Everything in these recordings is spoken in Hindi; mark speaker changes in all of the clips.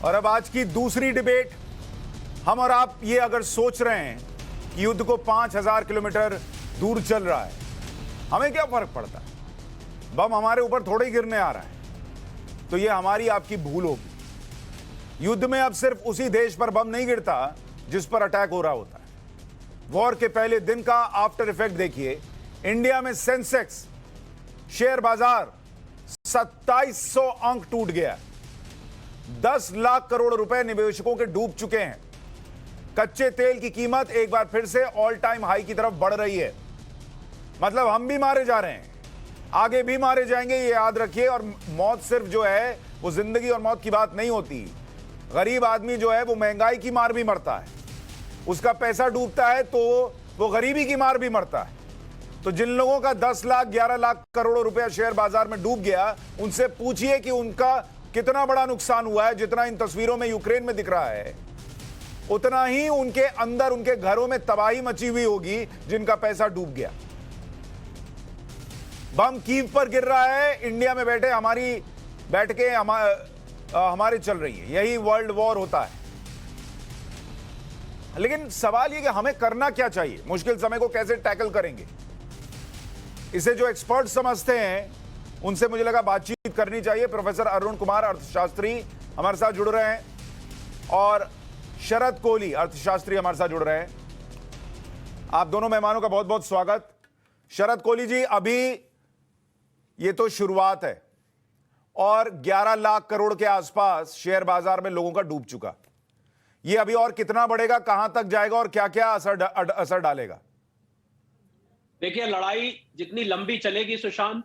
Speaker 1: और अब आज की दूसरी डिबेट, हम और आप ये अगर सोच रहे हैं कि युद्ध को 5000 किलोमीटर दूर चल रहा है, हमें क्या फर्क पड़ता है, बम हमारे ऊपर थोड़ा ही गिरने आ रहा है, तो ये हमारी आपकी भूल होगी। युद्ध में अब सिर्फ उसी देश पर बम नहीं गिरता जिस पर अटैक हो रहा होता है। वॉर के पहले दिन का आफ्टर इफेक्ट देखिए। इंडिया में सेंसेक्स शेयर बाजार 2700 अंक टूट गया। 10 लाख करोड़ रुपए निवेशकों के डूब चुके हैं। कच्चे तेल की कीमत एक बार फिर से ऑल टाइम हाई की तरफ बढ़ रही है। मतलब हम भी मारे जा रहे हैं, आगे भी मारे जाएंगे, ये याद रखिए। और मौत सिर्फ जो है वो जिंदगी और मौत की बात नहीं होती। गरीब आदमी जो है वो महंगाई की मार भी मरता है, उसका पैसा डूबता है तो वो गरीबी की मार भी मरता है। तो जिन लोगों का 10 लाख 11 लाख करोड़ रुपया शेयर बाजार में डूब गया, उनसे पूछिए कि उनका कितना बड़ा नुकसान हुआ है। जितना इन तस्वीरों में यूक्रेन में दिख रहा है, उतना ही उनके अंदर, उनके घरों में तबाही मची हुई होगी जिनका पैसा डूब गया। बम कीव पर गिर रहा है, इंडिया में बैठे हमारे चल रही है। यही वर्ल्ड वॉर होता है। लेकिन सवाल यह कि हमें करना क्या चाहिए, मुश्किल समय को कैसे टैकल करेंगे, इसे जो एक्सपर्ट समझते हैं उनसे मुझे लगा बातचीत करनी चाहिए। प्रोफेसर अरुण कुमार अर्थशास्त्री हमारे साथ जुड़ रहे हैं और शरद कोहली अर्थशास्त्री हमारे साथ जुड़ रहे हैं। आप दोनों मेहमानों का बहुत बहुत स्वागत। शरद कोहली जी, अभी ये तो शुरुआत है और 11 लाख करोड़ के आसपास शेयर बाजार में लोगों का डूब चुका। ये अभी और कितना बढ़ेगा, कहां तक जाएगा और क्या क्या असर डालेगा?
Speaker 2: देखिए, लड़ाई जितनी लंबी चलेगी सुशांत,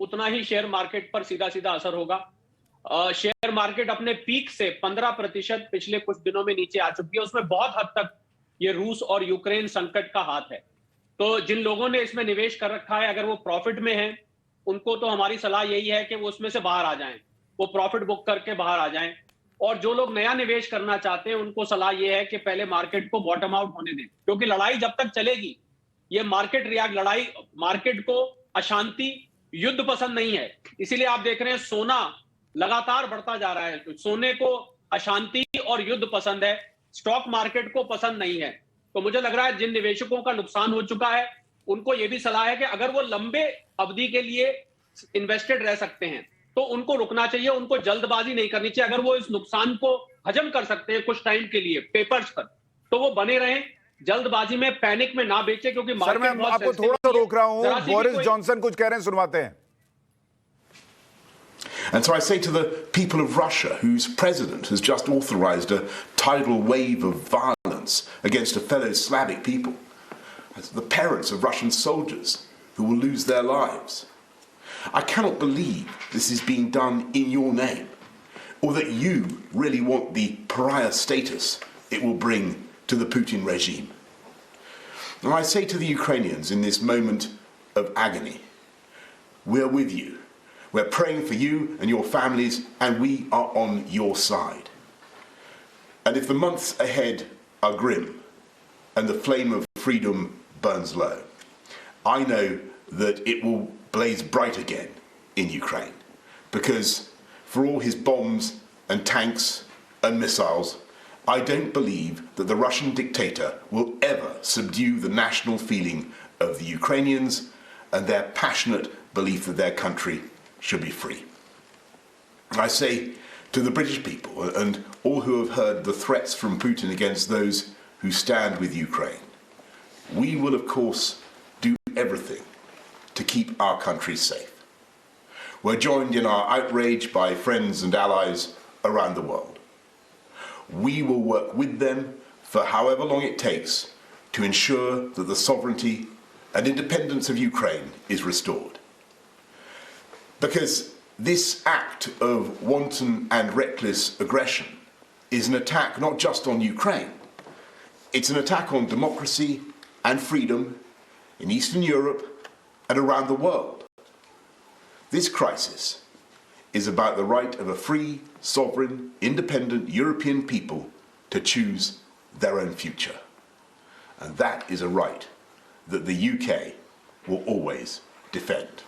Speaker 2: उतना ही शेयर मार्केट पर सीधा सीधा असर होगा। शेयर मार्केट अपने पीक से 15% पिछले कुछ दिनों में नीचे आ चुकी है। उसमें बहुत हद तक ये रूस और यूक्रेन संकट का हाथ है। तो जिन लोगों ने इसमें निवेश कर रखा है, अगर वो प्रॉफिट में हैं, उनको तो हमारी सलाह यही है कि वो उसमें से बाहर आ जाएं, वो प्रॉफिट बुक करके बाहर आ जाएं। और जो लोग नया निवेश करना चाहते हैं, उनको सलाह यह है कि पहले मार्केट को बॉटम आउट होने दें, क्योंकि लड़ाई जब तक चलेगी, ये लड़ाई मार्केट को अशांति, युद्ध पसंद नहीं है। इसीलिए आप देख रहे हैं सोना लगातार बढ़ता जा रहा है। सोने को अशांति और युद्ध पसंद है, स्टॉक मार्केट को पसंद नहीं है। तो मुझे लग रहा है जिन निवेशकों का नुकसान हो चुका है, उनको यह भी सलाह है कि अगर वो लंबे अवधि के लिए इन्वेस्टेड रह सकते हैं तो उनको रुकना चाहिए, उनको जल्दबाजी नहीं करनी चाहिए। अगर वो इस नुकसान को हजम कर सकते हैं कुछ टाइम के लिए पेपर्स पर, तो वो बने रहें, जल्दबाजी में, पैनिक में ना बेचे, क्योंकि
Speaker 1: सर मैं आपको थोड़ा सा रोक रहा हूं, बोरिस जॉनसन कुछ कह रहे हैं, सुनवाते हैं।
Speaker 3: And so I say to the people of Russia, whose president has just authorized a tidal wave of violence against a fellow Slavic people, the parents of Russian soldiers who will lose their lives, I cannot believe this is being done in your name, or that you really want the pariah status it will bring to the Putin regime. And I say to the Ukrainians in this moment of agony, we're with you. We're praying for you and your families, and we are on your side. And if the months ahead are grim and the flame of freedom burns low, I know that it will blaze bright again in Ukraine, because for all his bombs and tanks and missiles, I don't believe that the Russian dictator will ever subdue the national feeling of the Ukrainians and their passionate belief that their country should be free. I say to the British people and all who have heard the threats from Putin against those who stand with Ukraine, we will of course do everything to keep our country safe. We're joined in our outrage by friends and allies around the world. We will work with them for however long it takes to ensure that the sovereignty and independence of Ukraine is restored. Because this act of wanton and reckless aggression is an attack not just on Ukraine, it's an attack on democracy and freedom in Eastern Europe and around the world. This crisis is about the right of a free, sovereign, independent European people to choose their own future. And that is a right that the UK will always defend.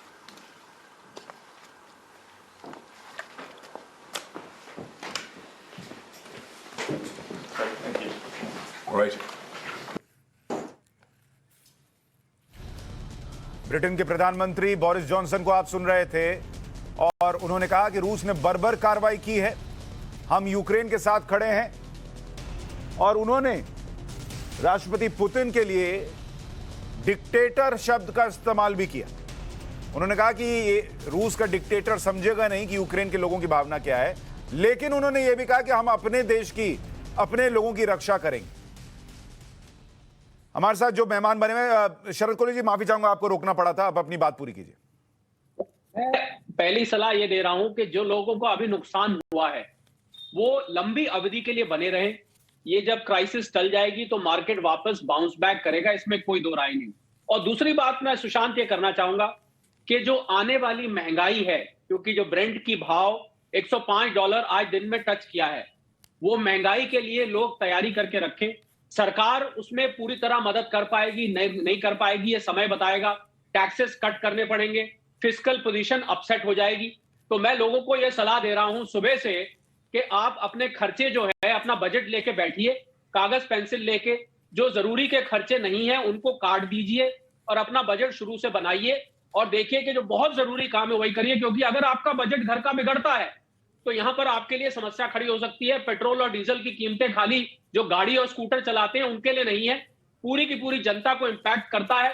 Speaker 3: All right.
Speaker 1: Britain के प्रधानमंत्री बोरिस जॉनसन को आप सुन रहे थे और उन्होंने कहा कि रूस ने बर्बर कार्रवाई की है, हम यूक्रेन के साथ खड़े हैं। और उन्होंने राष्ट्रपति पुतिन के लिए डिक्टेटर शब्द का इस्तेमाल भी किया। उन्होंने कहा कि ये रूस का डिक्टेटर समझेगा नहीं कि यूक्रेन के लोगों की भावना क्या है, लेकिन उन्होंने ये भी कहा कि हम अपने देश की, अपने लोगों की रक्षा करेंगे। हमारे साथ जो मेहमान बने हुए, शरद कोहली जी, माफी चाहूंगा आपको रोकना पड़ा था, अब अपनी बात पूरी कीजिए।
Speaker 2: मैं पहली सलाह ये दे रहा हूं कि जो लोगों को अभी नुकसान हुआ है वो लंबी अवधि के लिए बने रहें। ये जब क्राइसिस टल जाएगी तो मार्केट वापस बाउंस बैक करेगा, इसमें कोई दो राय नहीं। और दूसरी बात मैं सुशांत ये करना चाहूंगा कि जो आने वाली महंगाई है, क्योंकि जो ब्रेंट की भाव $105 आज दिन में टच किया है, वो महंगाई के लिए लोग तैयारी करके रखें। सरकार उसमें पूरी तरह मदद कर पाएगी नहीं कर पाएगी, ये समय बताएगा। टैक्सेस कट करने पड़ेंगे, फिस्कल पोजीशन अपसेट हो जाएगी। तो मैं लोगों को यह सलाह दे रहा हूं सुबह से कि आप अपने खर्चे जो है, अपना बजट लेके बैठिए, कागज पेंसिल लेके, जो जरूरी के खर्चे नहीं है उनको काट दीजिए और अपना बजट शुरू से बनाइए और देखिए कि जो बहुत जरूरी काम है वही करिए। क्योंकि अगर आपका बजट घर का बिगड़ता है तो यहां पर आपके लिए समस्या खड़ी हो सकती है। पेट्रोल और डीजल की कीमतें खाली जो गाड़ी और स्कूटर चलाते हैं उनके लिए नहीं है, पूरी की पूरी जनता को इंपैक्ट करता है,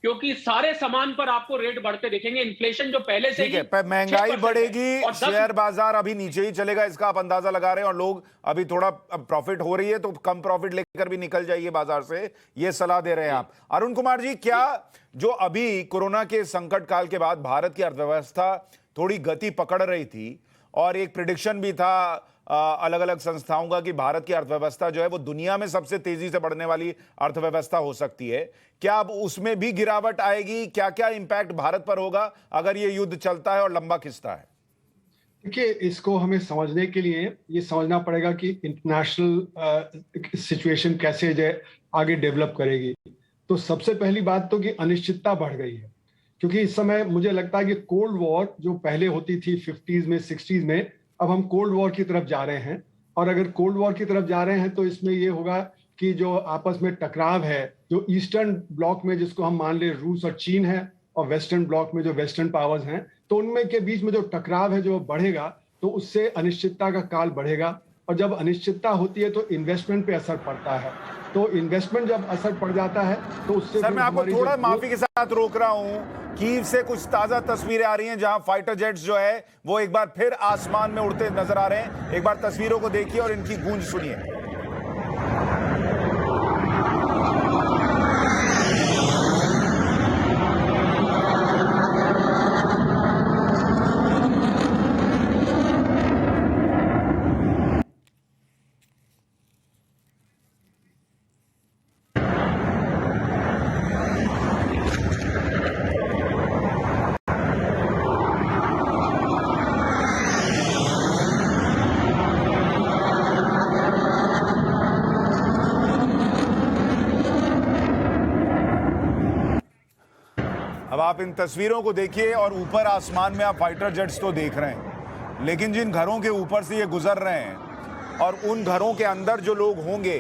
Speaker 2: क्योंकि सारे सामान पर आपको रेट बढ़ते दिखेंगे। इन्फ्लेशन जो पहले से
Speaker 1: ठीक है, महंगाई बढ़ेगी, शेयर बाजार अभी नीचे ही चलेगा, इसका आप अंदाजा लगा रहे हैं, और लोग अभी थोड़ा प्रॉफिट हो रही है तो कम प्रॉफिट लेकर भी निकल जाइए बाजार से, ये सलाह दे रहे हैं आप। अरुण कुमार जी, क्या जो अभी कोरोना के संकट काल के बाद भारत की अर्थव्यवस्था थोड़ी गति पकड़ रही थी और एक प्रिडिक्शन भी था अलग अलग संस्थाओं का कि भारत की अर्थव्यवस्था जो है वो दुनिया में सबसे तेजी से बढ़ने वाली अर्थव्यवस्था हो सकती है, क्या अब उसमें भी गिरावट आएगी? क्या क्या इंपैक्ट भारत पर होगा अगर ये युद्ध चलता है और लंबा खिंचता है?
Speaker 4: देखिए, इसको हमें समझने के लिए ये समझना पड़ेगा कि इंटरनेशनल सिचुएशन कैसे आगे डेवलप करेगी। तो सबसे पहली बात तो कि अनिश्चितता बढ़ गई है, क्योंकि इस समय मुझे लगता है कि कोल्ड वॉर जो पहले होती थी 50s में 60s में, अब हम कोल्ड वॉर की तरफ जा रहे हैं। और अगर कोल्ड वॉर की तरफ जा रहे हैं तो इसमें ये होगा कि जो आपस में टकराव है, जो ईस्टर्न ब्लॉक में जिसको हम मान ले रूस और चीन है, और वेस्टर्न ब्लॉक में जो वेस्टर्न पावर्स हैं, तो उनमें के बीच में जो टकराव है जो बढ़ेगा, तो उससे अनिश्चितता का काल बढ़ेगा। और जब अनिश्चितता होती है तो इन्वेस्टमेंट पे असर पड़ता है। तो इन्वेस्टमेंट जब असर पड़ जाता है तो उससे
Speaker 1: सर, मैं आपको थोड़ा माफी के साथ रोक रहा हूं। कीव से कुछ ताजा तस्वीरें आ रही हैं जहां फाइटर जेट्स जो है वो एक बार फिर आसमान में उड़ते नजर आ रहे हैं। एक बार तस्वीरों को देखिए और इनकी गूंज सुनिए। अब आप इन तस्वीरों को देखिए और ऊपर आसमान में आप फाइटर जेट्स तो देख रहे हैं, लेकिन जिन घरों के ऊपर से ये गुजर रहे हैं और उन घरों के अंदर जो लोग होंगे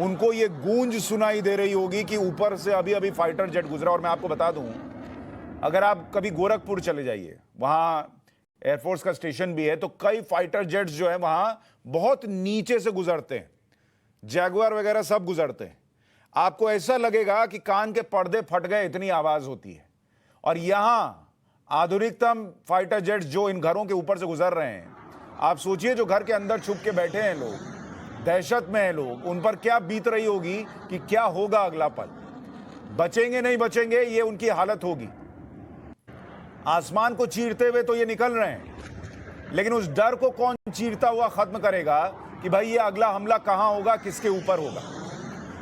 Speaker 1: उनको ये गूंज सुनाई दे रही होगी कि ऊपर से अभी अभी फाइटर जेट गुजरा। और मैं आपको बता दूं, अगर आप कभी गोरखपुर चले जाइए, वहां एयरफोर्स का स्टेशन भी है, तो कई फाइटर जेट्स जो है वहां बहुत नीचे से गुजरते हैं, जैगुआर वगैरह सब गुजरते हैं। आपको ऐसा लगेगा कि कान के पर्दे फट गए, इतनी आवाज होती है। और यहां आधुनिकतम फाइटर जेट्स जो इन घरों के ऊपर से गुजर रहे हैं, आप सोचिए जो घर के अंदर छुप के बैठे हैं लोग, दहशत में हैं लोग, उन पर क्या बीत रही होगी कि क्या होगा अगला पल, बचेंगे नहीं बचेंगे, ये उनकी हालत होगी। आसमान को चीरते हुए तो ये निकल रहे हैं, लेकिन उस डर को कौन चीरता हुआ खत्म करेगा कि भाई ये अगला हमला कहां होगा, किसके ऊपर होगा।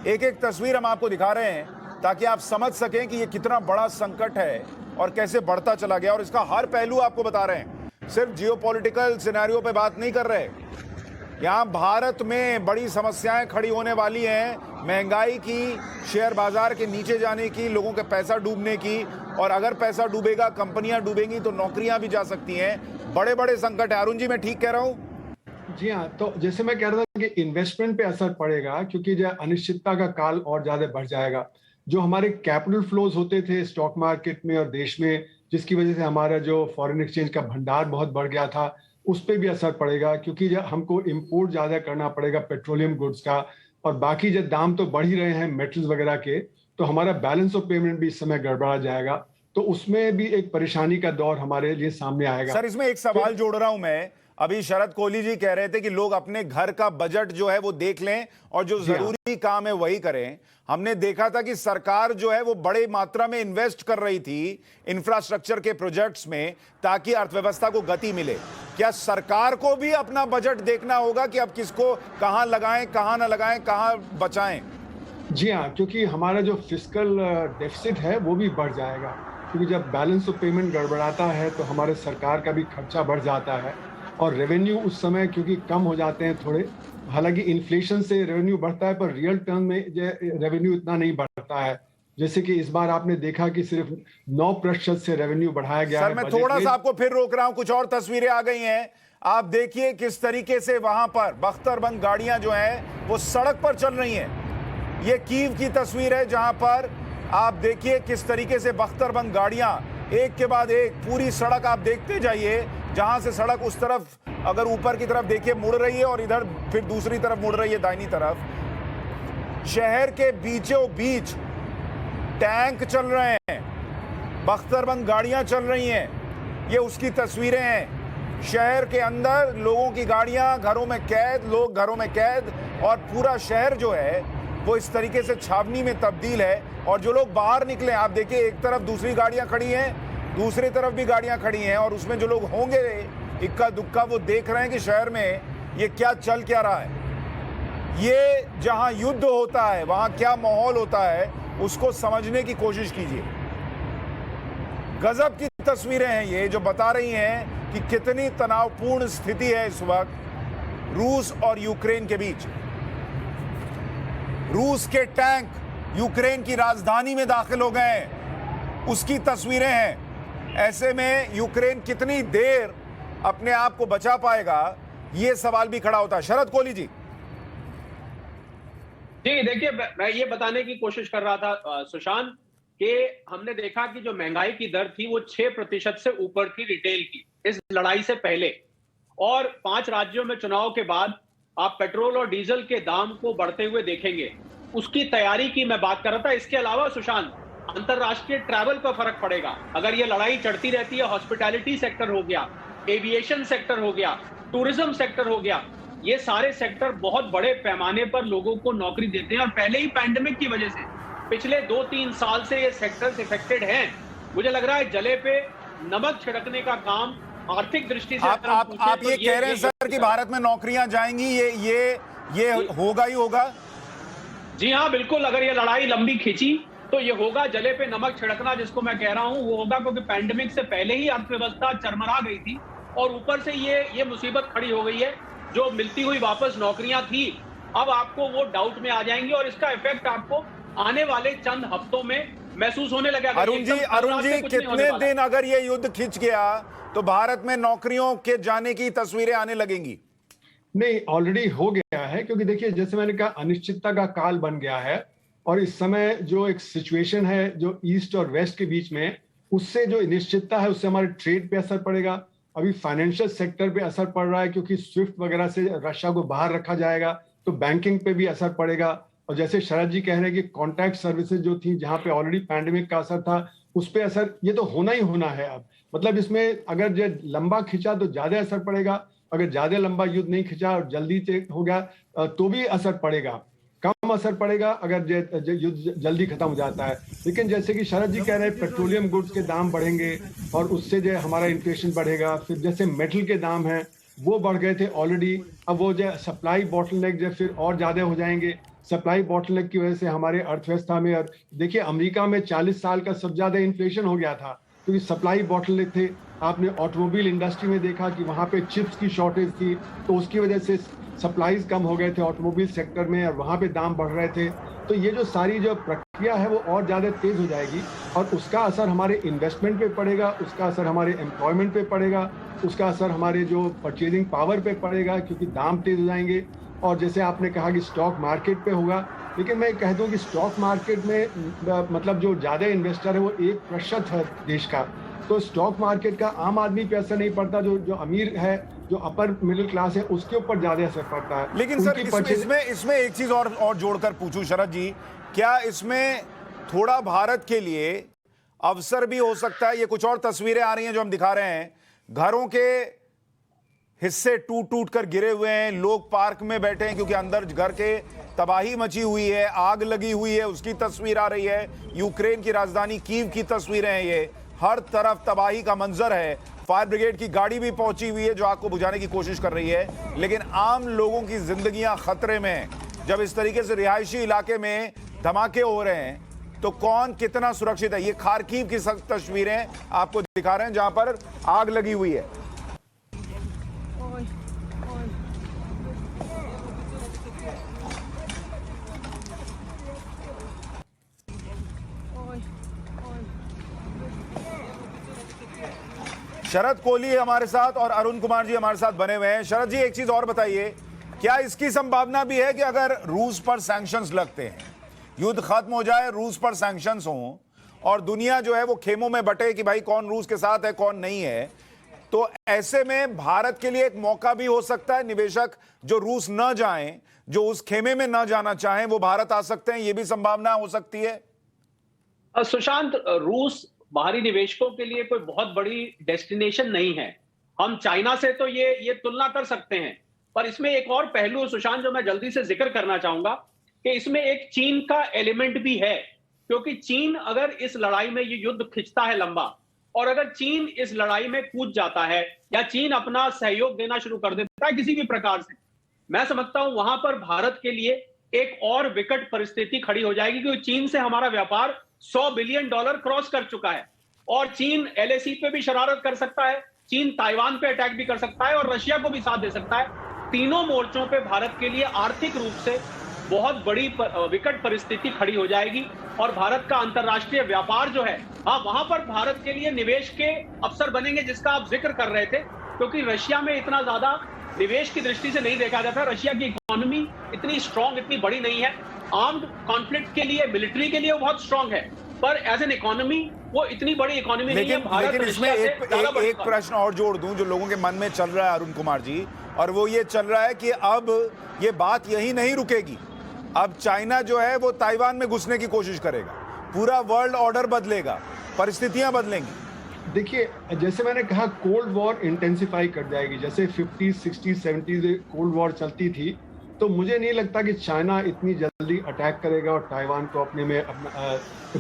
Speaker 1: एक एक तस्वीर हम आपको दिखा रहे हैं ताकि आप समझ सकें कि ये कितना बड़ा संकट है और कैसे बढ़ता चला गया, और इसका हर पहलू आपको बता रहे हैं। सिर्फ जियोपॉलिटिकल सिनेरियो पे बात नहीं कर रहे, यहां भारत में बड़ी समस्याएं खड़ी होने वाली हैं, महंगाई की, शेयर बाजार के नीचे जाने की, लोगों के पैसा डूबने की, और अगर पैसा डूबेगा, कंपनियां डूबेंगी तो नौकरियां भी जा सकती हैं। बड़े बड़े संकट है। अरुण जी, मैं ठीक कह रहा हूं?
Speaker 4: जी हाँ, तो जैसे मैं कह रहा था कि इन्वेस्टमेंट पे असर पड़ेगा, क्योंकि जो अनिश्चितता का काल और ज्यादा बढ़ जाएगा। जो हमारे कैपिटल फ्लोज होते थे स्टॉक मार्केट में और देश में, जिसकी वजह से हमारा जो फॉरेन एक्सचेंज का भंडार बहुत बढ़ गया था, उस पर भी असर पड़ेगा, क्योंकि जब हमको इंपोर्ट ज्यादा करना पड़ेगा पेट्रोलियम गुड्स का, और बाकी जो दाम तो बढ़ ही रहे हैं मेटल्स वगैरह के, तो हमारा बैलेंस ऑफ पेमेंट भी इस समय गड़बड़ा जाएगा। तो उसमें भी एक परेशानी का दौर हमारे लिए सामने आएगा।
Speaker 1: सर, इसमें एक सवाल जोड़ रहा हूं मैं। अभी शरद कोहली जी कह रहे थे कि लोग अपने घर का बजट जो है वो देख लें और जो जरूरी काम है वही करें। हमने देखा था कि सरकार जो है वो बड़े मात्रा में इन्वेस्ट कर रही थी इंफ्रास्ट्रक्चर के प्रोजेक्ट्स में, ताकि अर्थव्यवस्था को गति मिले। क्या सरकार को भी अपना बजट देखना होगा कि अब किसको कहां लगाएं, कहां ना लगाएं, कहां बचाएं?
Speaker 4: जी हाँ, क्योंकि हमारा जो फिस्कल डेफिसिट है वो भी बढ़ जाएगा, क्योंकि जब बैलेंस ऑफ पेमेंट गड़बड़ाता है तो हमारे सरकार का भी खर्चा बढ़ जाता है, और रेवेन्यू उस समय क्योंकि कम हो जाते हैं थोड़े। हालांकि इन्फ्लेशन से रेवेन्यू बढ़ता है, पर रियल टर्म में रेवेन्यू इतना नहीं बढ़ता है। जैसे कि इस बार आपने देखा कि सिर्फ 9% से रेवेन्यू बढ़ाया गया है।
Speaker 1: सर, मैं थोड़ा सा आपको फिर रोक रहा हूं, कुछ और तस्वीरें आ गई हैं। आप देखिए किस तरीके से वहां पर बख्तरबंद गाड़ियां जो हैं वो सड़क पर चल रही हैं। ये कीव की तस्वीर है, जहां पर आप देखिए किस तरीके से बख्तरबंद गाड़ियां एक के बाद एक, पूरी सड़क आप देखते जाइए, जहां से सड़क उस तरफ अगर ऊपर की तरफ देखिए मुड़ रही है और इधर फिर दूसरी तरफ मुड़ रही है दाहिनी तरफ। शहर के बीचों बीच टैंक चल रहे हैं, बख्तरबंद गाड़ियां चल रही हैं। ये उसकी तस्वीरें हैं। शहर के अंदर लोगों की गाड़ियां, घरों में कैद, लोग घरों में कैद, और पूरा शहर जो है वो इस तरीके से छावनी में तब्दील है। और जो लोग बाहर निकले, आप देखिए एक तरफ दूसरी गाड़ियां खड़ी हैं, दूसरी तरफ भी गाड़ियां खड़ी हैं, और उसमें जो लोग होंगे इक्का दुक्का वो देख रहे हैं कि शहर में ये क्या चल क्या रहा है। ये जहां युद्ध होता है वहां क्या माहौल होता है, उसको समझने की कोशिश कीजिए। गजब की तस्वीरें हैं ये, जो बता रही हैं कि कितनी तनावपूर्ण स्थिति है इस वक्त रूस और यूक्रेन के बीच। रूस के टैंक यूक्रेन की राजधानी में दाखिल हो गए हैं, उसकी तस्वीरें हैं। ऐसे में यूक्रेन कितनी देर अपने आप को बचा पाएगा, यह सवाल भी खड़ा होता है। शरद कोहली जी।
Speaker 2: जी देखिए, मैं ये बताने की कोशिश कर रहा था सुशांत, कि हमने देखा कि जो महंगाई की दर थी वो 6% से ऊपर थी रिटेल की इस लड़ाई से पहले, और 5 राज्यों में चुनाव के बाद आप पेट्रोल और डीजल के दाम को बढ़ते हुए देखेंगे। उसकी तैयारी की मैं बात कर रहा था। इसके अलावा सुशांत, अंतरराष्ट्रीय ट्रैवल पर फर्क पड़ेगा अगर ये लड़ाई चढ़ती रहती है। हॉस्पिटैलिटी सेक्टर हो गया, एविएशन सेक्टर हो गया, टूरिज्म सेक्टर हो गया, ये सारे सेक्टर बहुत बड़े पैमाने पर लोगों को नौकरी देते हैं, और पहले ही पैंडेमिक की वजह से पिछले 2-3 साल से ये सेक्टर्स इफेक्टेड हैं। मुझे लग रहा है जले पे नमक छिड़कने का काम आर्थिक दृष्टि से
Speaker 1: आप ये कह रहे हैं सर कि भारत में नौकरियां जाएंगी, ये होगा ही होगा?
Speaker 2: जी हाँ, बिल्कुल। अगर ये लड़ाई लंबी खिंची तो ये होगा। जले पे नमक छिड़कना जिसको मैं कह रहा हूं वो होगा, क्योंकि पैंडेमिक से पहले ही अर्थव्यवस्था चरमरा गई थी, और ऊपर से ये मुसीबत खड़ी हो गई है। जो मिलती हुई वापस नौकरियां थी, अब आपको वो डाउट में आ जाएंगी, और इसका इफेक्ट आपको आने वाले चंद हफ्तों में महसूस होने लगेगा।
Speaker 1: अरुण जी, कितने दिन अगर ये युद्ध खिंच गया तो भारत में नौकरियों के जाने की तस्वीरें आने लगेंगी?
Speaker 4: नहीं, ऑलरेडी हो गया है, क्योंकि देखिए जैसे मैंने कहा अनिश्चितता का काल बन गया है, और इस समय जो एक सिचुएशन है जो ईस्ट और वेस्ट के बीच में, उससे जो अनिश्चितता है उससे हमारे ट्रेड पे असर पड़ेगा। अभी फाइनेंशियल सेक्टर पे असर पड़ रहा है, क्योंकि स्विफ्ट वगैरह से रशिया को बाहर रखा जाएगा, तो बैंकिंग पे भी असर पड़ेगा। और जैसे शरद जी कह रहे हैं कि कॉन्टैक्ट सर्विसेज जो थी, जहां पे ऑलरेडी पैंडेमिक का असर था, उस पर असर ये तो होना ही होना है। अब मतलब इसमें अगर जो लंबा खिंचा तो ज्यादा असर पड़ेगा, अगर ज्यादा लंबा युद्ध नहीं खिंचा और जल्दी से हो गया तो भी असर पड़ेगा। कम असर पड़ेगा अगर युद्ध जल्दी खत्म हो जाता है। लेकिन जैसे कि शरद जी कह रहे हैं पेट्रोलियम गुड्स के दाम बढ़ेंगे, और उससे जो हमारा इन्फ्लेशन बढ़ेगा। फिर जैसे मेटल के दाम हैं वो बढ़ गए थे ऑलरेडी, अब वो जो सप्लाई बॉटलनेक जो फिर और ज्यादा हो जाएंगे। सप्लाई बॉटलनेक की वजह से हमारे अर्थव्यवस्था में, और देखिए अमेरिका में 40 साल का सबसे ज्यादा इन्फ्लेशन हो गया था, क्योंकि सप्लाई बॉटलनेक थे। आपने ऑटोमोबाइल इंडस्ट्री में देखा कि वहां पे चिप्स की शॉर्टेज थी, तो उसकी वजह से सप्लाईज कम हो गए थे ऑटोमोबाइल सेक्टर में, और वहां पे दाम बढ़ रहे थे। तो ये जो सारी जो प्रक्रिया है वो और ज्यादा तेज हो जाएगी, और उसका असर हमारे इन्वेस्टमेंट पे पड़ेगा, उसका असर हमारे एम्प्लॉयमेंट पे पड़ेगा, उसका असर हमारे जो परचेजिंग पावर पे पड़ेगा, क्योंकि दाम तेज हो जाएंगे। और जैसे आपने कहा कि स्टॉक मार्केट पे होगा, लेकिन मैं कह दूं कि स्टॉक मार्केट में मतलब जो ज़्यादा इन्वेस्टर है वो 1% है देश का, तो स्टॉक मार्केट का आम आदमी पे असर नहीं पड़ता, जो अमीर है, जो अपर मिडिल क्लास है, उसके ऊपर ज़्यादा असर पड़ता है।
Speaker 1: लेकिन सर इसमें एक चीज और जोड़कर पूछूं शरद जी, क्या इसमें थोड़ा भारत के लिए अवसर भी हो सकता है? ये कुछ और तस्वीरें आ रही हैं जो हम दिखा रहे हैं, घरों के हिस्से टूट टूट कर गिरे हुए हैं, लोग पार्क में बैठे हैं क्योंकि अंदर घर के तबाही मची हुई है, आग लगी हुई है, उसकी तस्वीर आ रही है। यूक्रेन की राजधानी कीव की तस्वीरें हैं ये, हर तरफ तबाही का मंजर है। फायर ब्रिगेड की गाड़ी भी पहुंची हुई है जो आग को बुझाने की कोशिश कर रही है, लेकिन आम लोगों की जिंदगियां खतरे में हैं। जब इस तरीके से रिहायशी इलाके में धमाके हो रहे हैं तो कौन कितना सुरक्षित है? ये खार्किव की तस्वीरें आपको दिखा रहे हैं जहां पर आग लगी हुई है। शरद कोहली हमारे साथ और अरुण कुमार जी हमारे साथ बने हुए हैं। शरद जी, एक चीज और बताइए, क्या इसकी संभावना भी है कि अगर रूस पर सैंक्शंस लगते हैं, युद्ध खत्म हो जाए, रूस पर सैंक्शंस हों और दुनिया जो है वो खेमों में बटे कि भाई कौन रूस के साथ है कौन नहीं है, तो ऐसे में भारत के लिए एक मौका भी हो सकता है? निवेशक जो रूस न जाएं, जो उस खेमे में न जाना चाहें, वो भारत आ सकते हैं, ये भी संभावना हो सकती है?
Speaker 2: सुशांत, रूस बाहरी निवेशकों के लिए कोई बहुत बड़ी डेस्टिनेशन नहीं है। हम चाइना से तो ये तुलना कर सकते हैं, पर इसमें एक और पहलू सुशांत जो मैं जल्दी से जिक्र करना चाहूंगा कि इसमें एक चीन का एलिमेंट भी है, क्योंकि चीन अगर इस लड़ाई में ये युद्ध खिंचता है लंबा, और अगर चीन इस लड़ाई में कूद जाता है या चीन अपना सहयोग देना शुरू कर देता है किसी भी प्रकार से, मैं समझता हूं वहां पर भारत के लिए एक और विकट परिस्थिति खड़ी हो जाएगी, क्योंकि चीन से हमारा व्यापार $100 बिलियन क्रॉस कर चुका है और चीन LAC पे भी शरारत कर सकता है, चीन ताइवान पे अटैक भी कर सकता है और रशिया को भी साथ दे सकता है। तीनों मोर्चों पे भारत के लिए आर्थिक रूप से बहुत बड़ी विकट परिस्थिति खड़ी हो जाएगी और भारत का अंतरराष्ट्रीय व्यापार जो है, हाँ, वहां पर भारत के लिए निवेश के अवसर बनेंगे जिसका आप जिक्र कर रहे थे, क्योंकि रशिया में इतना ज्यादा निवेश की दृष्टि से नहीं देखा जाता। रशिया की इकोनॉमी इतनी स्ट्रांग, इतनी बड़ी नहीं है। आर्म्ड कॉन्फ्लिक्ट के लिए, मिलिट्री के लिए वो बहुत स्ट्रांग है, पर एज एन इकोनॉमी वो इतनी बड़ी इकोनॉमी नहीं है।
Speaker 1: लेकिन इसमें एक प्रश्न और जोड़ दूं जो लोगों के मन में चल रहा है अरुण कुमार जी, और वो ये चल रहा है कि अब ये बात यही नहीं रुकेगी। अब चाइना जो है वो ताइवान में घुसने की कोशिश करेगा, पूरा वर्ल्ड ऑर्डर बदलेगा, परिस्थितियां बदलेंगी।
Speaker 4: देखिए, जैसे मैंने कहा, कोल्ड वॉर इंटेंसिफाई कर जाएगी। जैसे 50s, 60s, 70s cold war चलती थी, तो मुझे नहीं लगता कि चाइना इतनी जल्दी अटैक करेगा और ताइवान को अपने में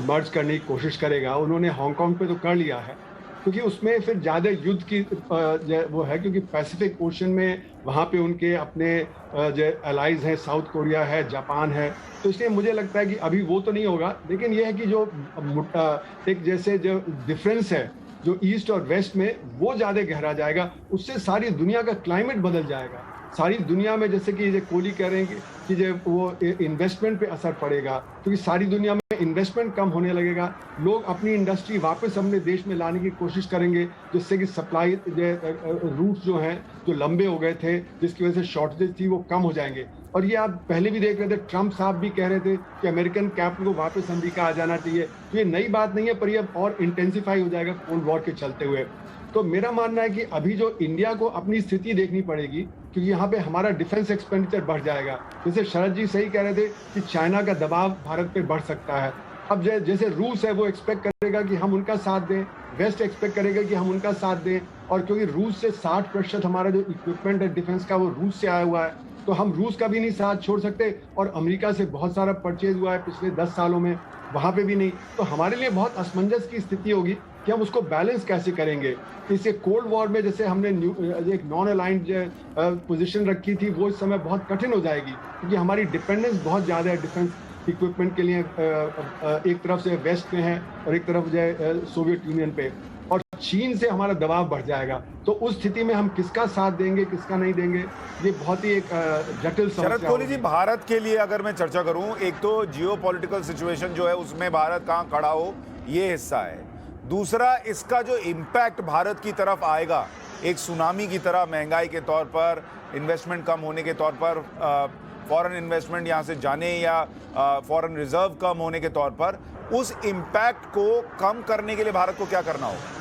Speaker 4: मर्ज करने की कोशिश करेगा। उन्होंने हांगकांग पे तो कर लिया है, क्योंकि उसमें फिर ज़्यादा युद्ध की वो है, क्योंकि पैसिफिक ओशन में वहाँ पे उनके अपने जो एलाइज हैं, साउथ कोरिया है, जापान है, तो इसलिए मुझे लगता है कि अभी वो तो नहीं होगा। लेकिन यह है कि जो एक जैसे जो डिफरेंस है जो ईस्ट और वेस्ट में, वो ज़्यादा गहरा जाएगा। उससे सारी दुनिया का क्लाइमेट बदल जाएगा। सारी दुनिया में, जैसे कि कोहली कह रहे हैं कि जो वो इन्वेस्टमेंट पे असर पड़ेगा, क्योंकि सारी दुनिया में इन्वेस्टमेंट कम होने लगेगा। लोग अपनी इंडस्ट्री वापस अपने देश में लाने की कोशिश करेंगे, जिससे कि सप्लाई रूट्स जो हैं, जो लंबे हो गए थे, जिसकी वजह से शॉर्टेज थी, वो कम हो जाएंगे। और ये आप पहले भी देख रहे थे, ट्रंप साहब भी कह रहे थे कि अमेरिकन कैपिटल को वापस अमेरिका आ जाना चाहिए। तो ये नई बात नहीं है, पर ये और इंटेंसिफाई हो जाएगा कोल्ड वॉर के चलते हुए। तो मेरा मानना है कि अभी जो इंडिया को अपनी स्थिति देखनी पड़ेगी, क्योंकि यहाँ पे हमारा डिफेंस एक्सपेंडिचर बढ़ जाएगा। जैसे शरद जी सही कह रहे थे कि चाइना का दबाव भारत पे बढ़ सकता है। अब जैसे रूस है, वो एक्सपेक्ट करेगा कि हम उनका साथ दें, वेस्ट एक्सपेक्ट करेगा कि हम उनका साथ दें, और क्योंकि रूस से 60% हमारा जो इक्विपमेंट है डिफेंस का, वो रूस से आया हुआ है, तो हम रूस का भी नहीं साथ छोड़ सकते। और अमेरिका से बहुत सारा परचेज हुआ है पिछले 10 सालों में, वहाँ पे भी नहीं। तो हमारे लिए बहुत असमंजस की स्थिति होगी कि हम उसको बैलेंस कैसे करेंगे। इसे कोल्ड वॉर में जैसे हमने एक नॉन अलाइंड पोजीशन रखी थी, वो इस समय बहुत कठिन हो जाएगी, क्योंकि हमारी डिपेंडेंस बहुत ज़्यादा है डिफेंस इक्विपमेंट के लिए। एक तरफ से वेस्ट में है और एक तरफ जो है सोवियत यूनियन पे, और चीन से हमारा दबाव बढ़ जाएगा। तो उस स्थिति में हम किसका साथ देंगे, किसका नहीं देंगे, ये बहुत ही एक जटिल समस्या।
Speaker 1: शरद कोहली जी, भारत के लिए अगर मैं चर्चा करूं, एक तो जियोपॉलिटिकल सिचुएशन जो है उसमें भारत कहां खड़ा हो, ये हिस्सा है। दूसरा, इसका जो इम्पैक्ट भारत की तरफ आएगा एक सुनामी की तरह, महंगाई के तौर पर, इन्वेस्टमेंट कम होने के तौर पर, फॉरेन इन्वेस्टमेंट यहाँ से जाने या फॉरेन रिजर्व कम होने के तौर पर, उस इम्पैक्ट को कम करने के लिए भारत को क्या करना होगा?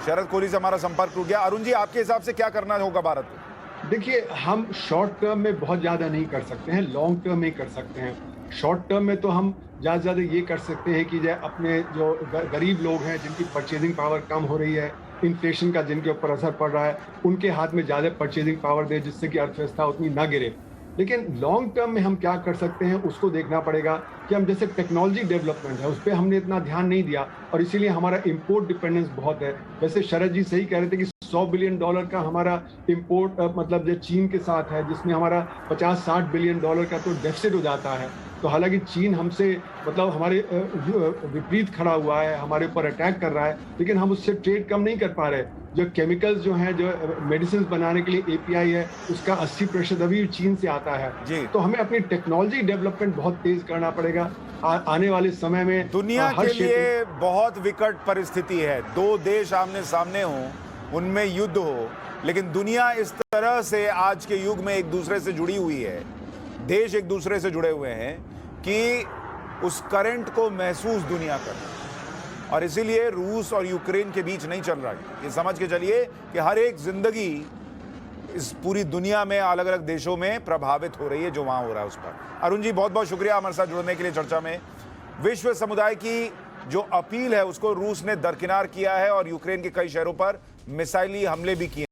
Speaker 1: शरद कोहली से हमारा संपर्क टूट गया। अरुण जी, आपके हिसाब से क्या करना होगा भारत को?
Speaker 4: देखिए, हम शॉर्ट टर्म में बहुत ज्यादा नहीं कर सकते हैं, लॉन्ग टर्म में कर सकते हैं। शॉर्ट टर्म में तो हम ज्यादा से ज्यादा ये कर सकते हैं कि अपने जो गरीब लोग हैं जिनकी परचेजिंग पावर कम हो रही है, इन्फ्लेशन का जिनके ऊपर असर पड़ रहा है, उनके हाथ में ज्यादा परचेजिंग पावर दे, जिससे कि अर्थव्यवस्था उतनी ना गिरे। लेकिन लॉन्ग टर्म में हम क्या कर सकते हैं उसको देखना पड़ेगा कि हम जैसे टेक्नोलॉजी डेवलपमेंट है उस पर हमने इतना ध्यान नहीं दिया और इसीलिए हमारा इंपोर्ट डिपेंडेंस बहुत है। वैसे शरद जी सही कह रहे थे कि $100 बिलियन का हमारा इंपोर्ट मतलब जो चीन के साथ है, जिसमें हमारा 50-60 बिलियन डॉलर का तो डेफिसिट हो जाता है। तो हालांकि चीन हमसे मतलब हमारे विपरीत खड़ा हुआ है, हमारे ऊपर अटैक कर रहा है, लेकिन हम उससे ट्रेड कम नहीं कर पा रहे। जो केमिकल्स जो हैं, जो मेडिसिन बनाने के लिए API है, उसका 80% अभी चीन से आता है जी। तो हमें अपनी टेक्नोलॉजी डेवलपमेंट बहुत तेज करना पड़ेगा आने वाले समय में।
Speaker 1: दुनिया के लिए बहुत विकट परिस्थिति है, दो देश आमने सामने हों, उनमें युद्ध हो, लेकिन दुनिया इस तरह से आज के युग में एक दूसरे से जुड़ी हुई है, देश एक दूसरे से जुड़े हुए हैं कि उस करंट को महसूस दुनिया कर रही है। और इसीलिए रूस और यूक्रेन के बीच नहीं चल रहा है। ये समझ के चलिए कि हर एक जिंदगी इस पूरी दुनिया में अलग अलग देशों में प्रभावित हो रही है, जो वहां हो रहा है उस पर। अरुण जी, बहुत बहुत शुक्रिया हमारे साथ जुड़ने के लिए चर्चा में। विश्व समुदाय की जो अपील है उसको रूस ने दरकिनार किया है और यूक्रेन के कई शहरों पर मिसाइली हमले भी किए।